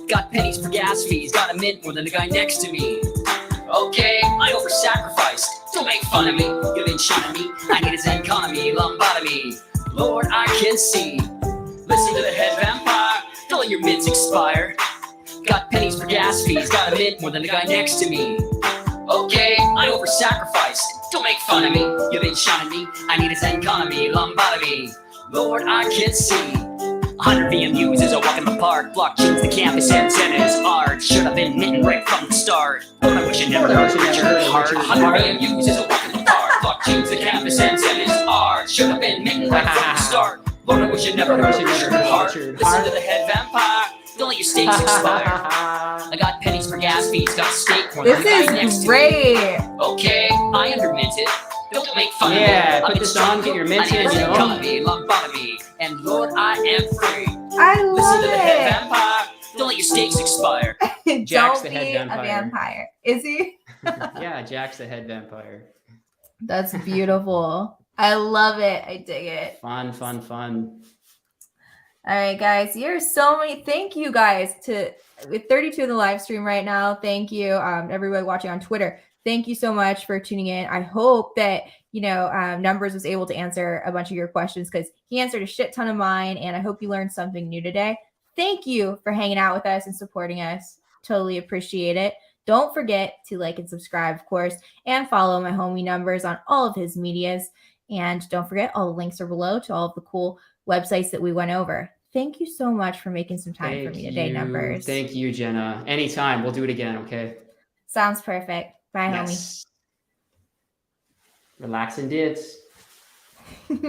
Got pennies for gas fees. Got a mint more than the guy next to me. Okay, I over-sacrificed. Don't make fun of me. You've been shunning me. I need a Zen economy, lumbotomy. Lord, I can see. Listen to the head vampire. Don't let your mints expire. Got pennies for gas fees. Got a mint more than the guy next to me. Okay, I over-sacrificed. Don't make fun of me. You've been shunning me. I need a Zen economy, lumbotomy. Lord, I can see. 100 VMUs as I walk in the park. Blockchains, the campus, and Zen is art. Should have been mitten right from the start. But I wish I never heard Richard Hart. 100 VMUs as I walk in the park. Blockchains, the campus, and Zen is art. Should have been mitten right from the start. Lord, I wish I never heard Richard Hart. Listen to the head vampire. Don't let your stakes expire. I got pennies for gas fees. Got a steak more than the guy This next is to me. great. Okay, I underminted. Don't make fun Yeah, of me. put this on, get your mint in, you know? Economy, lumbotomy, and Lord, I am free. I Listen love to the head it. vampire. Don't let your stakes expire. Jack's Don't the be head a vampire. vampire. Is he? Yeah, Jack's the head vampire. That's beautiful. I love it. I dig it. Fun, fun, fun. All right, guys. Here's so many. Thank you guys with 32 in the live stream right now. Thank you, everybody watching on Twitter. Thank you so much for tuning in. I hope that Numbers was able to answer a bunch of your questions because he answered a shit ton of mine, and I hope you learned something new today. Thank you for hanging out with us and supporting us. Totally appreciate it. Don't forget to like and subscribe, of course, and follow my homie Numbers on all of his medias. And don't forget, all the links are below to all of the cool websites that we went over. Thank you so much for making some time for me today, Numbers. Thank you, Jenna. Anytime. We'll do it again, okay? Sounds perfect. Bye, Yes. Relax and dibs. homie.